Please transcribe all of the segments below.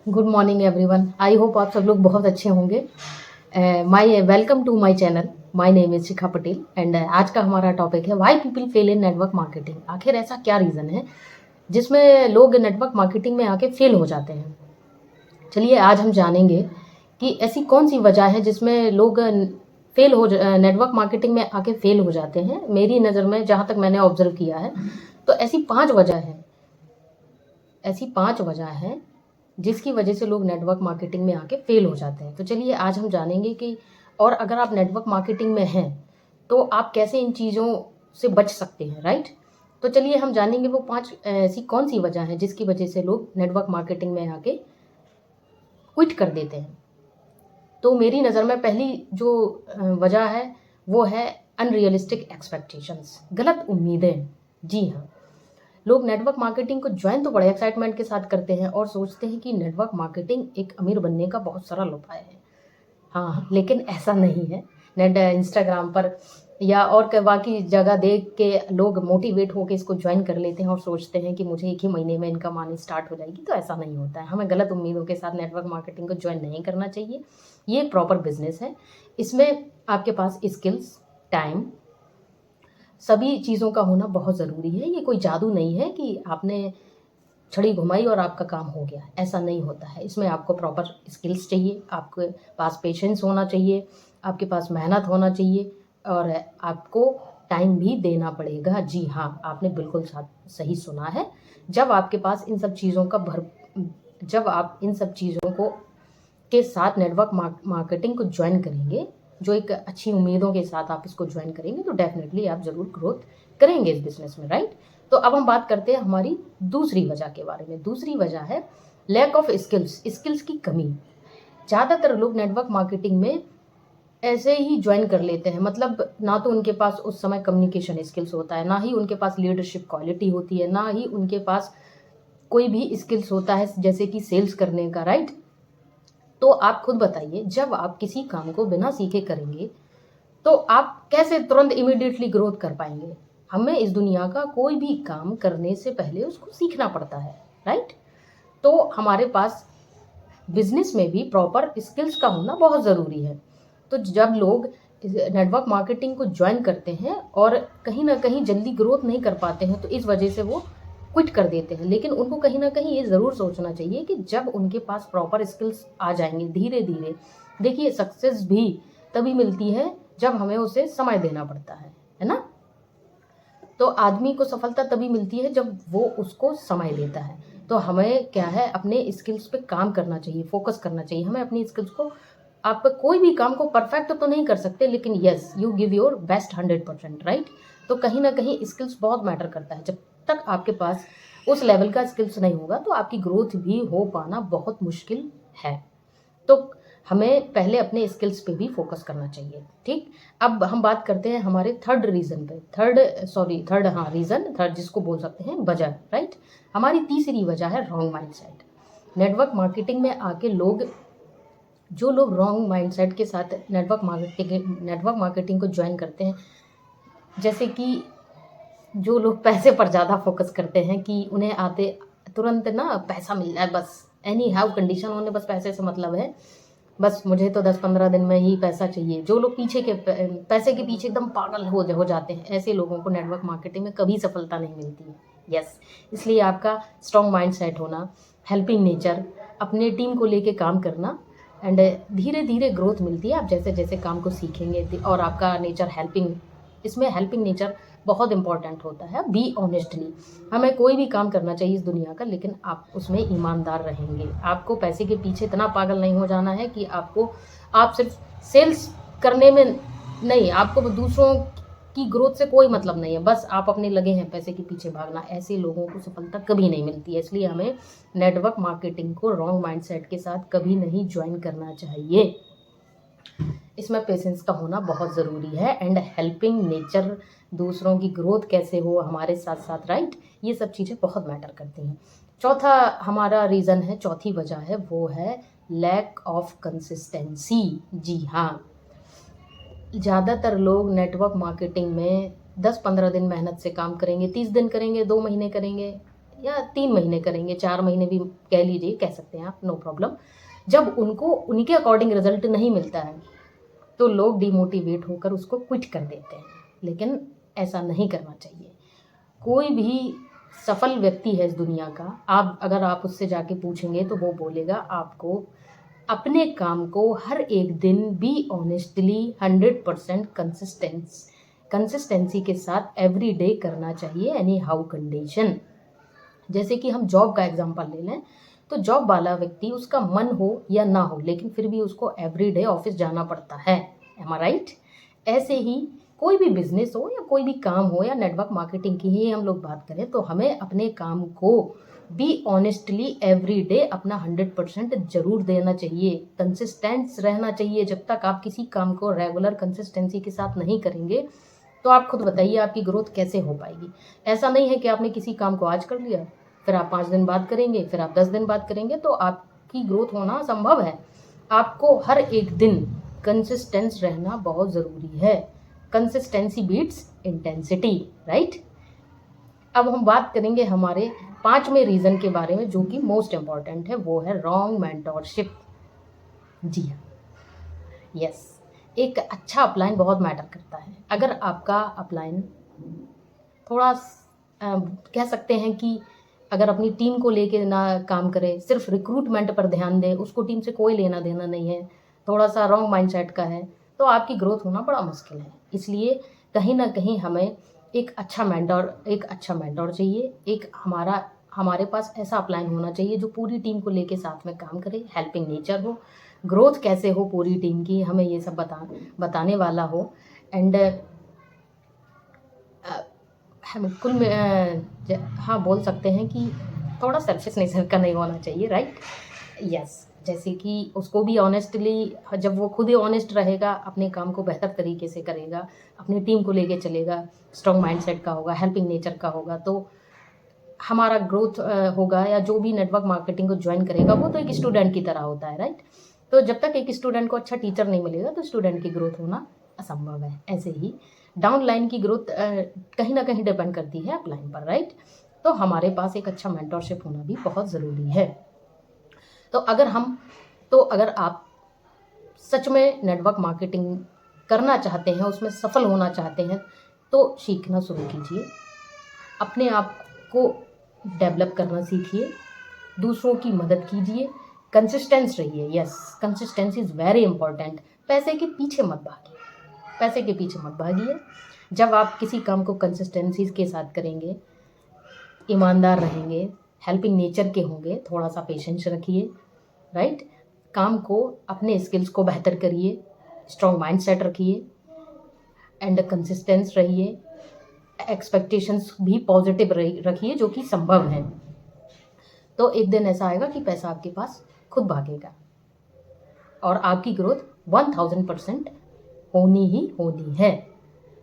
Good morning everyone. I hope आप सब लोग बहुत अच्छे होंगे। My welcome to my channel. My name is Shikha Patel and आज का हमारा टॉपिक है why people fail in network marketing. आखिर ऐसा क्या रीज़न है जिसमें लोग नेटवर्क मार्केटिंग में आके फेल हो जाते हैं। चलिए आज हम जानेंगे कि ऐसी कौन सी वजह है जिसमें लोग नेटवर्क मार्केटिंग में आके फेल हो जाते हैं। मेरी नज़र में जहाँ तक मैंने ऑब्जर्व किया है तो ऐसी पांच वजह हैं जिसकी वजह से लोग नेटवर्क मार्केटिंग में आके फेल हो जाते हैं। तो चलिए आज हम जानेंगे कि और अगर आप नेटवर्क मार्केटिंग में हैं तो आप कैसे इन चीज़ों से बच सकते हैं, राइट। तो चलिए हम जानेंगे वो पांच ऐसी कौन सी वजह है जिसकी वजह से लोग नेटवर्क मार्केटिंग में आके क्विट कर देते हैं। तो मेरी नज़र में पहली जो वजह है वो है अनरियलिस्टिक एक्सपेक्टेशंस, गलत उम्मीदें। जी हाँ, लोग नेटवर्क मार्केटिंग को ज्वाइन तो बड़े एक्साइटमेंट के साथ करते हैं और सोचते हैं कि नेटवर्क मार्केटिंग एक अमीर बनने का बहुत सरल उपाय है। हाँ, लेकिन ऐसा नहीं है। नेट इंस्टाग्राम पर या और बाकी जगह देख के लोग मोटिवेट होकर इसको ज्वाइन कर लेते हैं और सोचते हैं कि मुझे एक ही महीने में इनकम आनी स्टार्ट हो जाएगी। तो ऐसा नहीं होता है। हमें गलत उम्मीदों के साथ नेटवर्क मार्केटिंग को ज्वाइन नहीं करना चाहिए। ये एक प्रॉपर बिजनेस है। इसमें आपके पास स्किल्स, टाइम, सभी चीज़ों का होना बहुत ज़रूरी है। ये कोई जादू नहीं है कि आपने छड़ी घुमाई और आपका काम हो गया, ऐसा नहीं होता है। इसमें आपको प्रॉपर स्किल्स चाहिए, आपके पास पेशेंस होना चाहिए, आपके पास मेहनत होना चाहिए और आपको टाइम भी देना पड़ेगा। जी हाँ, आपने बिल्कुल सही सुना है। जब आपके पास इन सब चीज़ों का जब आप इन सब चीज़ों को के साथ नेटवर्क मार्केटिंग को ज्वाइन करेंगे, जो एक अच्छी उम्मीदों के साथ आप इसको ज्वाइन करेंगे, तो डेफिनेटली आप ज़रूर ग्रोथ करेंगे इस बिजनेस में, राइट। तो अब हम बात करते हैं हमारी दूसरी वजह के बारे में। दूसरी वजह है लैक ऑफ स्किल्स की कमी। ज़्यादातर लोग नेटवर्क मार्केटिंग में ऐसे ही ज्वाइन कर लेते हैं, मतलब ना तो उनके पास उस समय कम्युनिकेशन स्किल्स होता है, ना ही उनके पास लीडरशिप क्वालिटी होती है, ना ही उनके पास कोई भी स्किल्स होता है जैसे कि सेल्स करने का, राइट। तो आप खुद बताइए, जब आप किसी काम को बिना सीखे करेंगे तो आप कैसे तुरंत इमीडिएटली ग्रोथ कर पाएंगे। हमें इस दुनिया का कोई भी काम करने से पहले उसको सीखना पड़ता है, राइट। तो हमारे पास बिजनेस में भी प्रॉपर स्किल्स का होना बहुत ज़रूरी है। तो जब लोग नेटवर्क मार्केटिंग को ज्वाइन करते हैं और कहीं ना कहीं जल्दी ग्रोथ नहीं कर पाते हैं तो इस वजह से वो क्विट कर देते हैं। लेकिन उनको कहीं ना कहीं ये ज़रूर सोचना चाहिए कि जब उनके पास प्रॉपर स्किल्स आ जाएंगे धीरे धीरे, देखिए सक्सेस भी तभी मिलती है जब हमें उसे समय देना पड़ता है ना। तो आदमी को सफलता तभी मिलती है जब वो उसको समय देता है। तो हमें क्या है, अपने स्किल्स पे काम करना चाहिए, फोकस करना चाहिए। हमें अपनी स्किल्स को, आप कोई भी काम को परफेक्ट तो नहीं कर सकते, लेकिन yes you give your best 100%, right. तो कहीं ना कहीं स्किल्स बहुत मैटर करता है। जब तक आपके पास उस लेवल का स्किल्स नहीं होगा तो आपकी ग्रोथ भी हो पाना बहुत मुश्किल है। तो हमें पहले अपने स्किल्स पे भी फोकस करना चाहिए, ठीक। अब हम बात करते हैं हमारे थर्ड रीज़न पे। थर्ड जिसको बोल सकते हैं वजह, राइट। हमारी तीसरी वजह है रॉन्ग माइंडसेट। नेटवर्क मार्केटिंग में आके जो लोग रॉन्ग माइंडसेट के साथ नेटवर्क मार्केटिंग को ज्वाइन करते हैं, जैसे कि जो लोग पैसे पर ज़्यादा फोकस करते हैं कि उन्हें आते तुरंत ना पैसा मिल जाए, बस एनी हाउ कंडीशन, उन्हें बस पैसे से मतलब है, बस मुझे तो 10-15 दिन में ही पैसा चाहिए। जो लोग पैसे के पीछे एकदम पागल हो जाते हैं, ऐसे लोगों को नेटवर्क मार्केटिंग में कभी सफलता नहीं मिलती है। यस, इसलिए आपका स्ट्रॉन्ग माइंड सेट होना, हेल्पिंग नेचर, अपने टीम को लेके काम करना एंड धीरे धीरे ग्रोथ मिलती है आप जैसे जैसे काम को सीखेंगे। और आपका नेचर इसमें हेल्पिंग नेचर बहुत इंपॉर्टेंट होता है। बी ऑनेस्टली, हमें कोई भी काम करना चाहिए इस दुनिया का, लेकिन आप उसमें ईमानदार रहेंगे। आपको पैसे के पीछे इतना पागल नहीं हो जाना है कि आप सिर्फ सेल्स करने में नहीं, आपको दूसरों की ग्रोथ से कोई मतलब नहीं है, बस आप अपने लगे हैं पैसे के पीछे भागना। ऐसे लोगों को सफलता कभी नहीं मिलती है। इसलिए हमें नेटवर्क मार्केटिंग को रॉन्ग माइंडसेट के साथ कभी नहीं ज्वाइन करना चाहिए। इसमें पेशेंस का होना बहुत ज़रूरी है एंड हेल्पिंग नेचर, दूसरों की ग्रोथ कैसे हो हमारे साथ साथ, राइट। ये सब चीज़ें बहुत मैटर करती हैं। चौथा हमारा रीज़न है, चौथी वजह है, वो है लैक ऑफ कंसिस्टेंसी। जी हाँ, ज़्यादातर लोग नेटवर्क मार्केटिंग में 10-15 दिन मेहनत से काम करेंगे, 30 दिन करेंगे, 2 महीने करेंगे, या 3 महीने करेंगे, 4 महीने भी कह लीजिए, कह सकते हैं आप, नो प्रॉब्लम। जब उनको उनके अकॉर्डिंग रिजल्ट नहीं मिलता है तो लोग डिमोटिवेट होकर उसको क्विट कर देते हैं, लेकिन ऐसा नहीं करना चाहिए। कोई भी सफल व्यक्ति है इस दुनिया का, अगर आप उससे जाके पूछेंगे तो वो बोलेगा आपको अपने काम को हर एक दिन बी ऑनेस्टली 100% कंसिस्टेंसी के साथ एवरी डे करना चाहिए, एनी हाउ कंडीशन। जैसे कि हम जॉब का एग्जांपल ले लें, तो जॉब वाला व्यक्ति, उसका मन हो या ना हो, लेकिन फिर भी उसको एवरी डे ऑफिस जाना पड़ता है, एम आई राइट? ऐसे ही कोई भी बिजनेस हो या कोई भी काम हो, या नेटवर्क मार्केटिंग की ही हम लोग बात करें, तो हमें अपने काम को बी ऑनेस्टली एवरी डे अपना 100% जरूर देना चाहिए, कंसिस्टेंस रहना चाहिए। जब तक आप किसी काम को रेगुलर कंसिस्टेंसी के साथ नहीं करेंगे तो आप खुद बताइए आपकी ग्रोथ कैसे हो पाएगी। ऐसा नहीं है कि आपने किसी काम को आज कर लिया, फिर आप 5 दिन बाद करेंगे, फिर आप 10 दिन बाद करेंगे, तो आपकी ग्रोथ होना असंभव है। आपको हर एक दिन कंसिस्टेंस रहना बहुत ज़रूरी है। Consistency beats intensity, right? अब हम बात करेंगे हमारे 5वें रीज़न के बारे में, जो कि मोस्ट इम्पॉर्टेंट है, वो है रॉन्ग मेंटोरशिप। जी हाँ, यस, एक अच्छा अपलाइन बहुत मैटर करता है। अगर आपका अपलाइन थोड़ा कह सकते हैं कि अगर अपनी टीम को लेके ना काम करे, सिर्फ रिक्रूटमेंट पर ध्यान दे, उसको टीम से कोई लेना देना नहीं है, थोड़ा सा रॉन्ग माइंडसेट का है, तो आपकी ग्रोथ होना बड़ा मुश्किल है। इसलिए कहीं ना कहीं हमें एक अच्छा मेंटोर चाहिए। एक हमारे पास ऐसा अपलाइन होना चाहिए जो पूरी टीम को लेके साथ में काम करे, हेल्पिंग नेचर हो, ग्रोथ कैसे हो पूरी टीम की हमें ये सब बताने वाला हो, एंड कुल में हाँ बोल सकते हैं कि थोड़ा सेल्फिश नेचर का नहीं होना चाहिए, राइट? यस, जैसे कि उसको भी ऑनेस्टली, जब वो खुद ही ऑनेस्ट रहेगा, अपने काम को बेहतर तरीके से करेगा, अपनी टीम को लेके चलेगा, स्ट्रॉन्ग माइंडसेट का होगा, हेल्पिंग नेचर का होगा, तो हमारा ग्रोथ होगा। या जो भी नेटवर्क मार्केटिंग को ज्वाइन करेगा वो तो एक स्टूडेंट की तरह होता है, राइट? तो जब तक एक स्टूडेंट को अच्छा टीचर नहीं मिलेगा तो स्टूडेंट की ग्रोथ होना असंभव है। ऐसे ही डाउन लाइन की ग्रोथ कहीं ना कहीं डिपेंड करती है अपलाइन पर, राइट? तो हमारे पास एक अच्छा मेंटोरशिप होना भी बहुत ज़रूरी है। तो अगर आप सच में नेटवर्क मार्केटिंग करना चाहते हैं, उसमें सफल होना चाहते हैं, तो सीखना शुरू कीजिए, अपने आप को डेवलप करना सीखिए, दूसरों की मदद कीजिए, कंसिस्टेंस रहिए। Yes, consistency is very important. पैसे के पीछे मत भागिए। जब आप किसी काम को कंसिस्टेंसी के साथ करेंगे, ईमानदार रहेंगे, हेल्पिंग नेचर के होंगे, थोड़ा सा पेशेंस रखिए, राइट? काम को, अपने स्किल्स को बेहतर करिए, स्ट्रॉन्ग माइंडसेट रखिए, एंड कंसिस्टेंस रहिए, एक्सपेक्टेशंस भी पॉजिटिव रखिए जो कि संभव है। तो एक दिन ऐसा आएगा कि पैसा आपके पास खुद भागेगा और आपकी ग्रोथ 1000% होनी ही होनी है।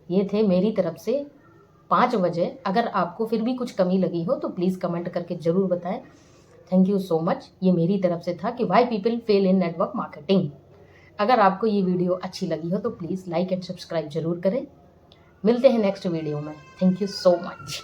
ये थे मेरी तरफ से 5 वजह। अगर आपको फिर भी कुछ कमी लगी हो तो प्लीज़ कमेंट करके ज़रूर बताएं। Thank you so much. ये मेरी तरफ से था कि why people fail in network marketing. अगर आपको ये वीडियो अच्छी लगी हो तो प्लीज़ लाइक एंड सब्सक्राइब जरूर करें। मिलते हैं नेक्स्ट वीडियो में। Thank you so much.